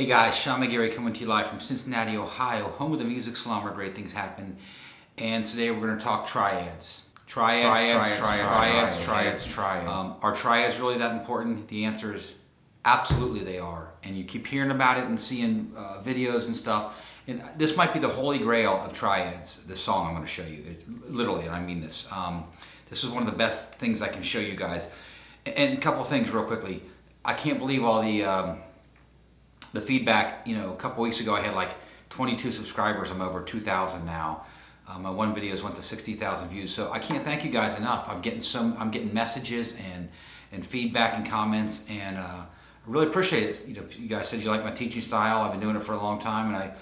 guys, Sean McGarry coming to you live from Cincinnati, Ohio, home of the music salon where great things happen. And today we're going to talk triads. Triads. Are triads really that important? The answer is absolutely they are. And you keep hearing about it and seeing videos and stuff. And this might be the Holy Grail of triads, this song I'm going to show you. It's literally, and I mean this. This is one of the best things I can show you guys. And a couple things real quickly. I can't believe all the feedback. You know, a couple weeks ago I had like 22 subscribers. I'm over 2,000 now. My one videos went to 60,000 views. So I can't thank you guys enough. I'm getting messages and feedback and comments, and I really appreciate it. You know, you guys said you like my teaching style. I've been doing it for a long time, and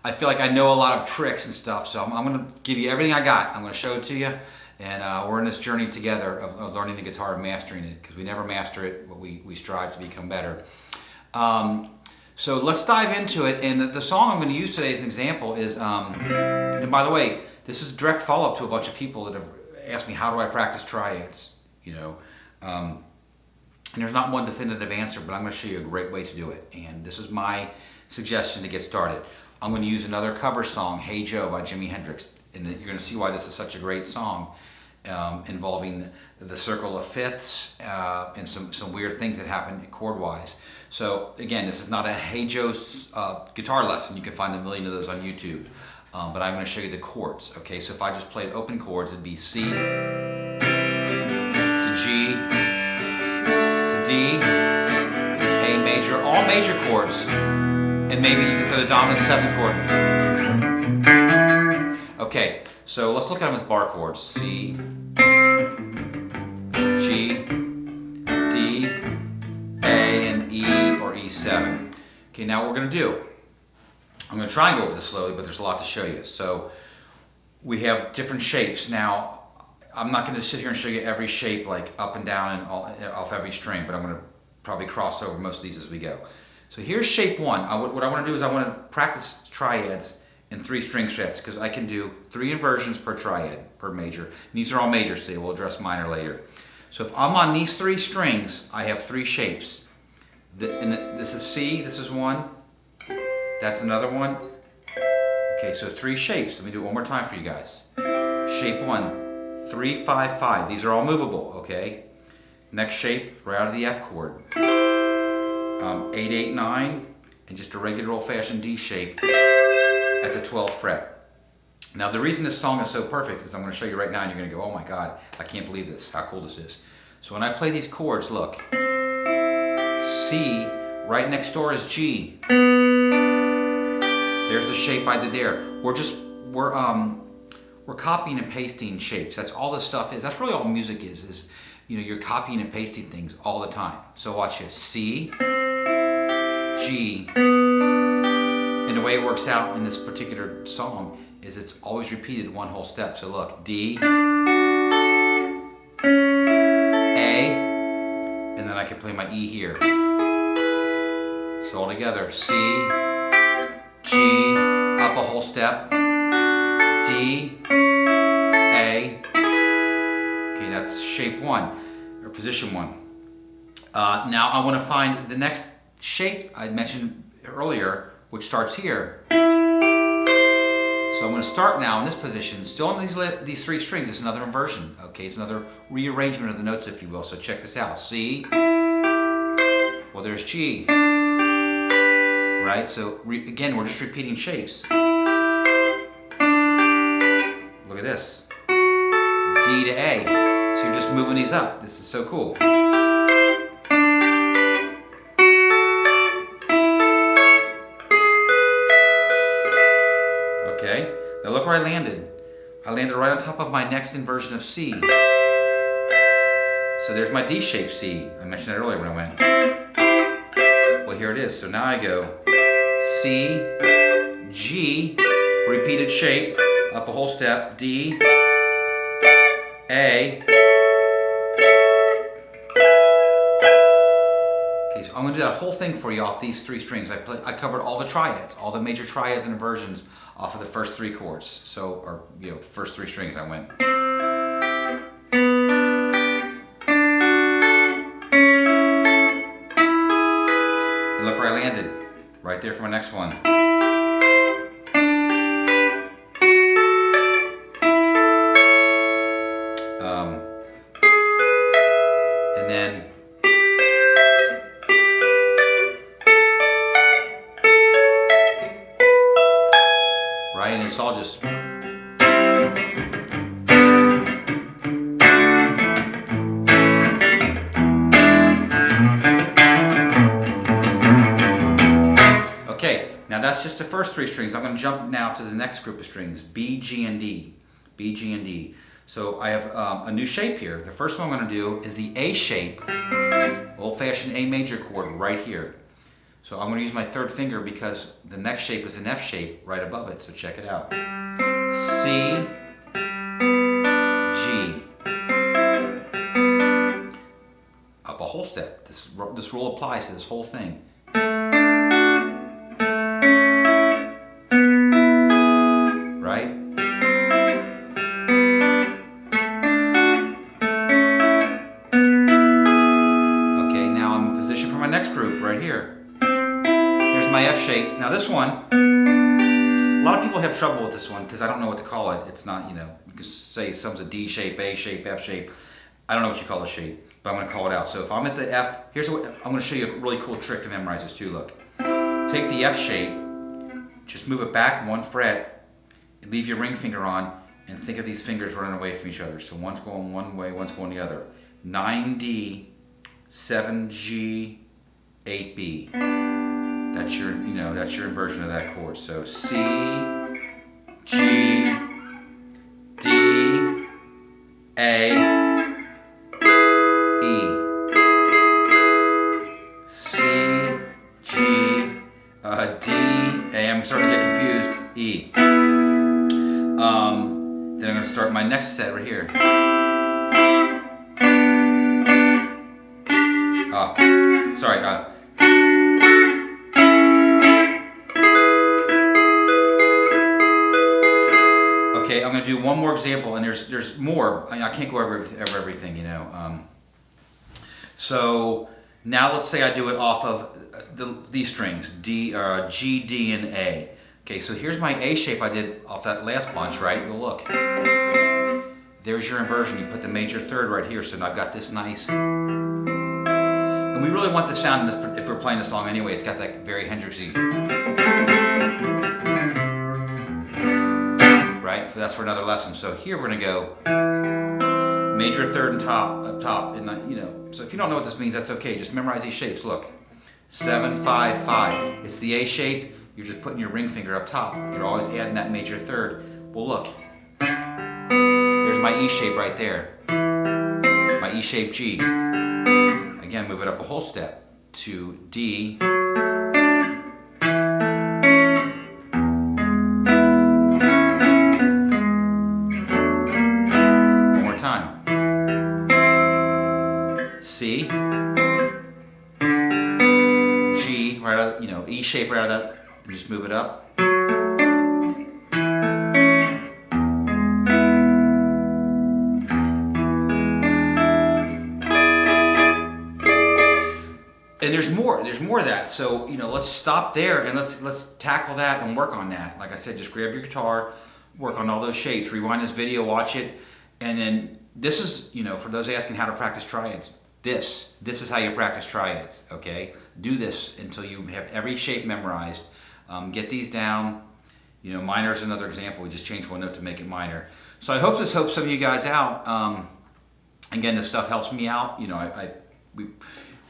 I feel like I know a lot of tricks and stuff. So I'm going to give you everything I got. I'm going to show it to you, and we're in this journey together of learning the guitar and mastering it, because we never master it, but we strive to become better. So let's dive into it. And the song I'm going to use today as an example is, and by the way, this is a direct follow-up to a bunch of people that have asked me, how do I practice triads? You know, and there's not one definitive answer, but I'm going to show you a great way to do it. And this is my suggestion to get started. I'm going to use another cover song, Hey Joe by Jimi Hendrix. And you're going to see why this is such a great song, involving the circle of fifths and some weird things that happen chord-wise. So again, this is not a Hey Joe's guitar lesson. You can find a million of those on YouTube. But I'm going to show you the chords. Okay, so if I just played open chords, it'd be C to G to D, A major, all major chords, and maybe you can throw the dominant 7 chord. Okay, so let's look at them as bar chords. C, G, D, A, and E or E7. Okay, now what we're going to do, I'm going to try and go over this slowly, but there's a lot to show you. So we have different shapes. Now, I'm not going to sit here and show you every shape, like up and down and off every string, but I'm going to probably cross over most of these as we go. So here's shape 1. What I want to do is I want to practice triads in 3 string sets, because I can do 3 inversions per triad, per major. And these are all majors today. We'll address minor later. So if I'm on these 3 strings, I have 3 shapes. This is C, this is 1. That's another one. Okay, so 3 shapes. Let me do it one more time for you guys. Shape 1, 3, 5, 5. These are all movable, okay? Next shape, right out of the F chord. 8, 8, 9, and just a regular old-fashioned D shape at the 12th fret. Now, the reason this song is so perfect is I'm going to show you right now, and you're going to go, oh my God, I can't believe this, how cool this is. So when I play these chords, look. C, right next door is G. There's the shape I did there. We're copying and pasting shapes. That's all this stuff is. That's really all music is you know, you're copying and pasting things all the time. So watch this. C, G, and the way it works out in this particular song is it's always repeated one whole step. So look, D, A, and then I can play my E here. So all together, C, G, up a whole step, D, A. Okay, that's shape 1, or position 1. Now I want to find the next shape I mentioned earlier, which starts here. So I'm going to start now in this position, still on these 3 strings. It's another inversion, okay? It's another rearrangement of the notes, if you will. So check this out. C, well, there's G. Right? So again, we're just repeating shapes. Look at this. D to A. So you're just moving these up. This is so cool. Okay. Now look where I landed. I landed right on top of my next inversion of C. So there's my D shape C. I mentioned that earlier when I went. Well, here it is. So now I go C, G, repeated shape, up a whole step, D, A. Okay, so I'm going to do that whole thing for you off these 3 strings. I covered all the triads, all the major triads and inversions off of the first 3 chords. So, or, you know, first 3 strings I went. And look where I landed. Right right there for my next one. And then right, and it's all just okay. Now that's just the first 3 strings. I'm going to jump now to the next group of strings: B, G, and D. B, G, and D. So I have a new shape here. The first one I'm going to do is the A shape, old-fashioned A major chord right here. So I'm going to use my 3rd finger because the next shape is an F shape right above it. So check it out. C, G. Up a whole step. This rule applies to this whole thing. Right? Okay, now I'm in position for my next group right here. Here's my F shape. Now this one, a lot of people have trouble with this one because I don't know what to call it. It's not, you can say some's a D shape, A shape, F shape. I don't know what you call a shape, but I'm going to call it out. So if I'm at the F, here's what I'm going to show you a really cool trick to memorize this too. Look, take the F shape, just move it back 1 fret, and leave your ring finger on, and think of these fingers running away from each other. So one's going one way, one's going the other. 9D, 7G, 8B. That's your, that's your inversion of that chord. So C, G, D, A, E. C, G, D, A. I'm starting to get confused. E. Then I'm going to start my next set right here. Sorry. Okay, I'm going to do one more example, and there's more. I can't go over everything, So now let's say I do it off of these strings, D, G, D, and A. Okay, so here's my A shape I did off that last bunch, right? Well, look. There's your inversion. You put the major 3rd right here, so now I've got this nice. And we really want the sound, if we're playing the song anyway, it's got that very Hendrixy. Right? That's for another lesson. So here we're going to go major 3rd and up top. And so if you don't know what this means, that's okay. Just memorize these shapes. Look. 7, 5, 5. It's the A shape. You're just putting your ring finger up top. You're always adding that major 3rd. Well, look. There's my E shape right there. My E shape G. Again, move it up a whole step to D. One more time. C. G, right out, E shape right out of that, and just move it up. And there's more of that. So, let's stop there and let's tackle that and work on that. Like I said, just grab your guitar, work on all those shapes, rewind this video, watch it, and then this is, for those asking how to practice triads, this is how you practice triads, okay? Do this until you have every shape memorized. Get these down. Minor is another example. We just changed one note to make it minor. So I hope this helps some of you guys out. Again, this stuff helps me out.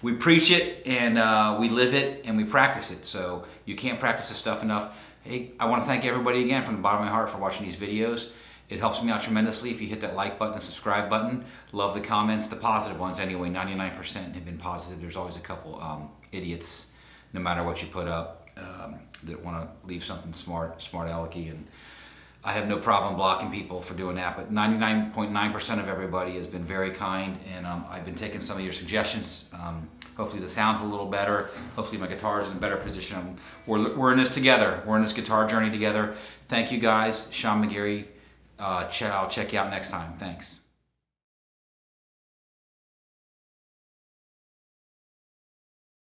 We preach it and we live it and we practice it. So you can't practice this stuff enough. Hey, I want to thank everybody again from the bottom of my heart for watching these videos. It helps me out tremendously if you hit that like button and subscribe button. Love the comments, the positive ones anyway. 99% have been positive. There's always a couple idiots, no matter what you put up, that want to leave something smart alecky. And I have no problem blocking people for doing that, but 99.9% of everybody has been very kind, and I've been taking some of your suggestions. Hopefully the sound's a little better. Hopefully my guitar is in a better position. We're in this together. We're in this guitar journey together. Thank you guys. Sean McGarry. I'll check you out next time. Thanks.